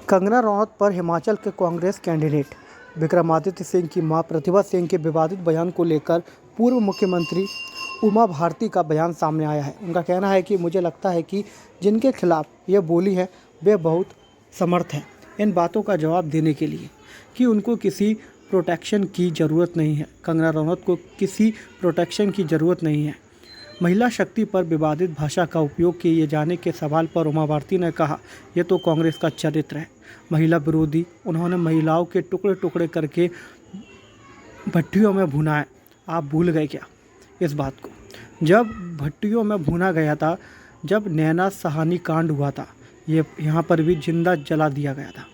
कंगना रनौत पर हिमाचल के कांग्रेस कैंडिडेट विक्रमादित्य सिंह की मां प्रतिभा सिंह के विवादित बयान को लेकर पूर्व मुख्यमंत्री उमा भारती का बयान सामने आया है। उनका कहना है कि मुझे लगता है कि जिनके खिलाफ ये बोली है वे बहुत समर्थ हैं इन बातों का जवाब देने के लिए कि उनको किसी प्रोटेक्शन की ज़रूरत नहीं है। कंगना रनौत को किसी प्रोटेक्शन की ज़रूरत नहीं है। महिला शक्ति पर विवादित भाषा का उपयोग किए जाने के सवाल पर उमा भारती ने कहा, यह तो कांग्रेस का चरित्र है, महिला विरोधी। उन्होंने महिलाओं के टुकड़े टुकड़े करके भट्टियों में भुना है। आप भूल गए क्या इस बात को? जब भट्टियों में भुना गया था, जब नैना सहानी कांड हुआ था, ये यहाँ पर भी जिंदा जला दिया गया था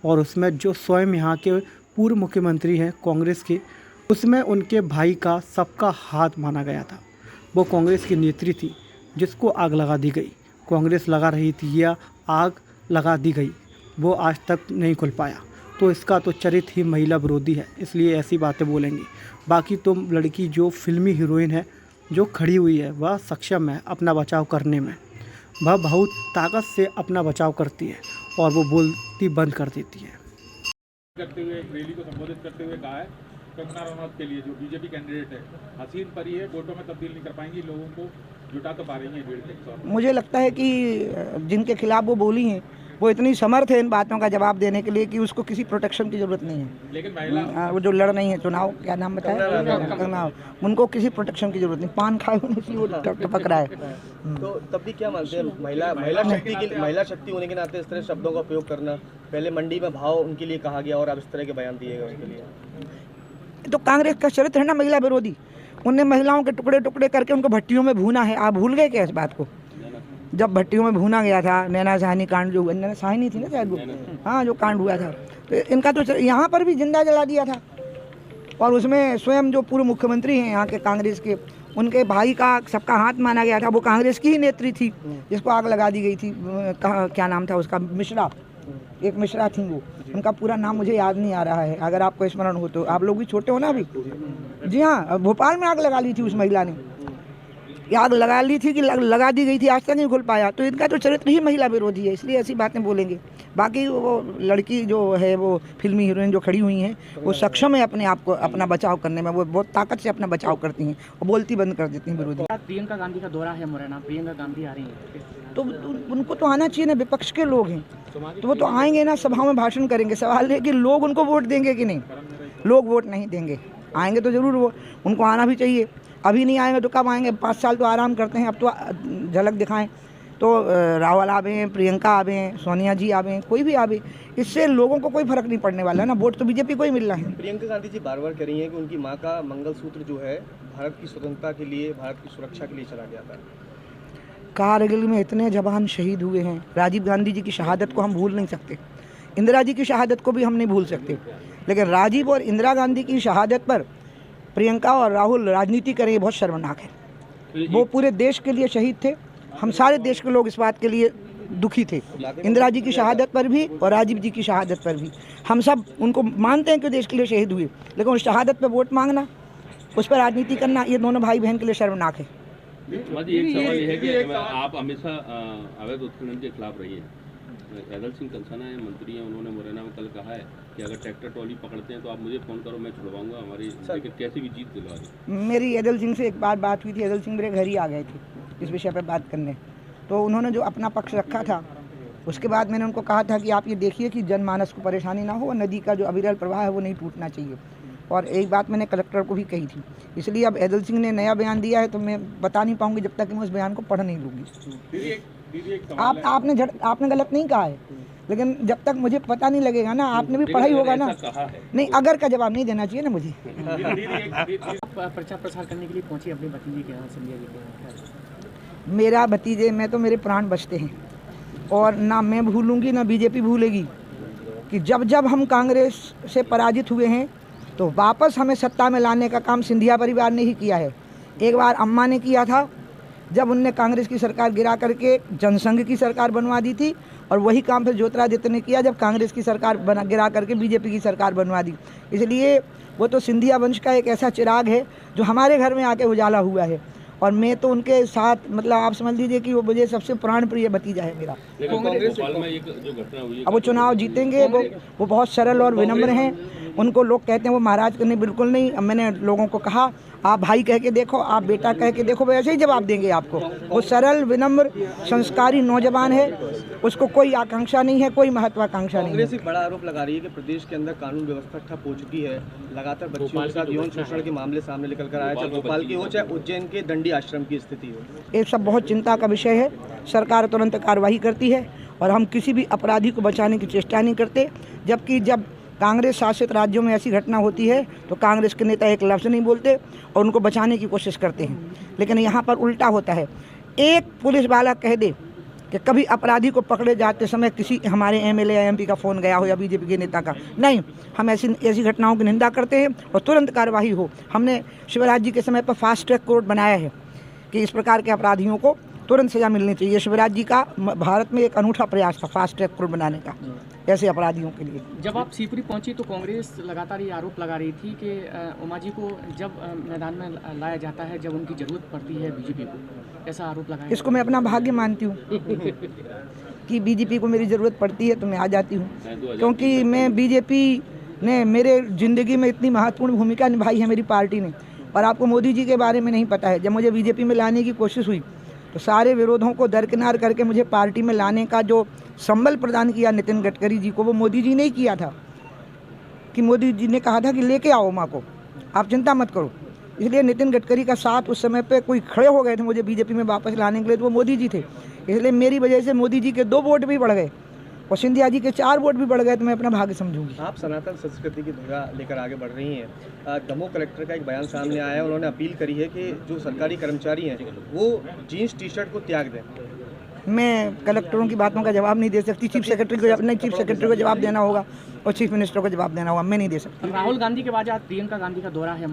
और उसमें जो स्वयं यहाँ के पूर्व मुख्यमंत्री हैं कांग्रेस के, उसमें उनके भाई का सबका हाथ माना गया था। वो कांग्रेस की नेत्री थी जिसको आग लगा दी गई। कांग्रेस लगा रही थी या आग लगा दी गई, वो आज तक नहीं खुल पाया। तो इसका तो चरित्र ही महिला विरोधी है, इसलिए ऐसी बातें बोलेंगी। बाकी तुम लड़की जो फिल्मी हीरोइन है, जो खड़ी हुई है, वह सक्षम है अपना बचाव करने में। वह बहुत ताकत से अपना बचाव करती है और वो बोलती बंद कर देती है। करते हुए एक रैली को संबोधित करते हुए कहा है, कंगना रनौत के लिए जो बीजेपी कैंडिडेट है हसीन परी है, वोटों में तब्दील नहीं कर पाएंगी, लोगों को जुटा कर पा रही है 1.5 मुझे लगता है कि जिनके खिलाफ वो बोली हैं वो इतनी समर्थ है इन बातों का जवाब देने के लिए कि उसको किसी प्रोटेक्शन की ज़रूरत नहीं है। लेकिन महिला वो जो लड़ रही है चुनाव, क्या नाम बताया, कंगना, उनको किसी प्रोटेक्शन की ज़रूरत नहीं। पान खाए होने से वो टपक रहा है। तो तब भी क्या मानते हैं महिला शक्ति होने के नाते इस तरह शब्दों का उपयोग करना? पहले मंडी में भाव उनके लिए कहा गया और अब इस तरह के बयान दिए गए उनके लिए। तो कांग्रेस का चरित्र है ना महिला विरोधी। उनने महिलाओं के टुकड़े टुकड़े करके उनको भट्टियों में भूना है। आप भूल गए क्या इस बात को? जब भट्टियों में भूना गया था, नैना सहानी कांड जो हुआ, नैना सहानी थी ना शायद वो, हाँ, जो कांड हुआ था, तो इनका तो यहाँ पर भी जिंदा जला दिया था। और उसमें स्वयं जो पूर्व मुख्यमंत्री हैं यहाँ के कांग्रेस के, उनके भाई का सबका हाथ माना गया था। वो कांग्रेस की ही नेत्री थी जिसको आग लगा दी गई थी। क्या नाम था उसका? मिश्रा, एक मिश्रा थी वो। उनका पूरा नाम मुझे याद नहीं आ रहा है, अगर आपको स्मरण हो तो। आप लोग भी छोटे हो ना अभी। जी हाँ, भोपाल में आग लगा ली थी उस महिला ने। आग लगा ली थी कि लगा दी गई थी, आज तक नहीं खुल पाया। तो इनका तो चरित्र ही महिला विरोधी है, इसलिए ऐसी बातें बोलेंगे। बाकी वो लड़की जो है, वो फिल्मी हीरोइन जो खड़ी हुई हैं, वो सक्षम है अपने आप को अपना बचाव करने में। वो बहुत ताकत से अपना बचाव करती हैं और बोलती बंद कर देती हैं विरोधी। प्रियंका गांधी का दौरा है मुरैना, प्रियंका गांधी आ रही हैं, तो उनको तो आना चाहिए ना। विपक्ष के लोग हैं तो वो तो आएंगे ना, सभाओं में भाषण करेंगे। सवाल है कि लोग उनको वोट देंगे कि नहीं। लोग वोट नहीं देंगे, आएंगे तो ज़रूर वो, उनको आना भी चाहिए। अभी नहीं आएंगे तो कब आएंगे? 5 साल तो आराम करते हैं, अब तो झलक दिखाएं। तो राहुल आवे, प्रियंका आवे, सोनिया जी आवे, कोई भी आवे, इससे लोगों को कोई फर्क नहीं पड़ने वाला है ना। वोट तो बीजेपी को ही मिल रहा है। प्रियंका गांधी जी बार बार कह रही हैं कि उनकी मां का मंगलसूत्र जो है भारत की स्वतंत्रता के लिए, भारत की सुरक्षा के लिए चला गया था। कारगिल में इतने जवान शहीद हुए हैं। राजीव गांधी जी की शहादत को हम भूल नहीं सकते, इंदिरा जी की शहादत को भी हम नहीं भूल सकते। लेकिन राजीव और इंदिरा गांधी की शहादत पर प्रियंका और राहुल राजनीति करें, ये बहुत शर्मनाक है। वो पूरे देश के लिए शहीद थे। हम सारे देश के लोग इस बात के लिए दुखी थे, इंदिरा जी की शहादत पर भी और राजीव जी की शहादत पर भी। हम सब उनको मानते हैं कि देश के लिए शहीद हुए, लेकिन उस शहादत पर वोट मांगना, उस पर राजनीति करना, ये दोनों भाई बहन के लिए शर्मनाक है। एक सवाल यह है कि आप हमेशा अवैध उत्खनन के खिलाफ रही हैं। एदल सिंह कंसाना है, मंत्री हैं, उन्होंने मुरैना में कल कहा है कि अगर ट्रैक्टर ट्रॉली पकड़ते हैं तो आप मुझे फ़ोन करो, मैं छुड़वाऊंगा हमारी, लेकिन कैसी भी जीत दिलवा दी। मेरी एदल सिंह से एक बार बात हुई थी। एदल सिंह मेरे घर ही आ गए थे इस विषय पर बात करने। तो उन्होंने जो अपना पक्ष रखा था, उसके बाद मैंने उनको कहा था कि आप ये देखिए कि जनमानस को परेशानी ना हो और नदी का जो अविरल प्रवाह है वो नहीं टूटना चाहिए। और एक बात मैंने कलेक्टर को भी कही थी। इसलिए अब एदल सिंह ने नया बयान दिया है तो मैं बता नहीं पाऊंगी जब तक कि मैं उस बयान को पढ़ नहीं लूँगी। आपने गलत नहीं कहा है, लेकिन जब तक मुझे पता नहीं लगेगा ना, आपने भी पढ़ा ही होगा ना। नहीं, अगर का जवाब नहीं देना चाहिए ना मुझे। प्रचार प्रसार करने के लिए पहुंची अपने भतीजे के यहाँ, संध्या जी के यहाँ। मेरा भतीजे में तो मेरे प्राण बचते हैं और ना मैं भूलूंगी ना बीजेपी भूलेगी कि जब जब हम कांग्रेस से पराजित हुए हैं तो वापस हमें सत्ता में लाने का काम सिंधिया परिवार ने ही किया है। एक बार अम्मा ने किया था जब उनने कांग्रेस की सरकार गिरा करके जनसंघ की सरकार बनवा दी थी, और वही काम फिर ज्योतिरादित्य ने किया जब कांग्रेस की सरकार गिरा करके बीजेपी की सरकार बनवा दी। इसलिए वो तो सिंधिया वंश का एक ऐसा चिराग है जो हमारे घर में आके उजाला हुआ है। और मैं तो उनके साथ मतलब आप समझ लीजिए कि वो मुझे सबसे प्राण प्रिय भतीजा है मेरा। लेकिन भोपाल में एक जो घटना हुई है, अब वो चुनाव जीतेंगे, वो बहुत सरल और विनम्र हैं। उनको लोग कहते हैं वो महाराज करने, बिल्कुल नहीं। अब मैंने लोगों को कहा आप भाई कह के देखो, आप बेटा कह के देखो, वो ऐसे ही जवाब देंगे आपको। वो सरल, विनम्र, संस्कारी नौजवान है, उसको कोई आकांक्षा नहीं है, कोई महत्वाकांक्षा नहीं है। कांग्रेस एक बड़ा आरोप लगा रही है कि प्रदेश के अंदर कानून व्यवस्था ठप हो चुकी है। लगातार बच्चियों के साथ यौन शोषण के मामले सामने निकल कर आए, चाहे भोपाल की हो चाहे उज्जैन के दंडी आश्रम की स्थिति हो। ये सब बहुत चिंता का विषय है। सरकार तुरंत कार्रवाई करती है और हम किसी भी अपराधी को बचाने की चेष्टा नहीं करते। जबकि जब कांग्रेस शासित राज्यों में ऐसी घटना होती है तो कांग्रेस के नेता एक लफ्ज़ नहीं बोलते और उनको बचाने की कोशिश करते हैं। लेकिन यहाँ पर उल्टा होता है। एक पुलिस वाला कह दे कि कभी अपराधी को पकड़े जाते समय किसी हमारे एमएलए या एमपी का फ़ोन गया हो या बीजेपी के नेता का, नहीं, हम ऐसी घटनाओं की निंदा करते हैं और तुरंत कार्रवाई हो। हमने शिवराज जी के समय पर फास्ट ट्रैक कोर्ट बनाया है कि इस प्रकार के अपराधियों को तुरंत सजा मिलनी चाहिए। शिवराज जी का भारत में एक अनूठा प्रयास था फास्ट ट्रैक कोर्ट बनाने का ऐसे अपराधियों के लिए। जब आप शिवपुरी पहुंची तो कांग्रेस लगातार ये आरोप लगा रही थी कि उमा जी को जब मैदान में लाया जाता है जब उनकी ज़रूरत पड़ती है बीजेपी को, ऐसा आरोप लगाया। इसको मैं अपना भाग्य मानती हूँ कि बीजेपी को मेरी ज़रूरत पड़ती है तो मैं आ जाती हूँ, क्योंकि मैं बीजेपी ने मेरे ज़िंदगी में इतनी महत्वपूर्ण भूमिका निभाई है मेरी पार्टी ने। और आपको मोदी जी के बारे में नहीं पता है, जब मुझे बीजेपी में लाने की कोशिश हुई तो सारे विरोधों को दरकिनार करके मुझे पार्टी में लाने का जो संबल प्रदान किया नितिन गडकरी जी को, वो मोदी जी ने ही किया था। कि मोदी जी ने कहा था कि लेके आओ उमा को, आप चिंता मत करो। इसलिए नितिन गडकरी का साथ उस समय पे कोई खड़े हो गए थे मुझे बीजेपी में वापस लाने के लिए, तो वो मोदी जी थे। इसलिए मेरी वजह से मोदी जी के 2 वोट भी बढ़ गए और सिंधिया जी के 4 वोट भी बढ़ गए, तो मैं अपना भाग्य समझूंगी। आप सनातन संस्कृति की ध्वजा लेकर आगे बढ़ रही हैं। दमोह कलेक्टर का एक बयान सामने आया है, उन्होंने अपील करी है कि जो सरकारी कर्मचारी हैं वो जीन्स टी शर्ट को त्याग दें। मैं कलेक्टरों की बातों का जवाब नहीं दे सकती। चीफ सेक्रेटरी को जवाब देना होगा और चीफ मिनिस्टर को जवाब देना होगा, मैं नहीं दे सकती। राहुल गांधी के बाद आज प्रियंका गांधी का दौरा है।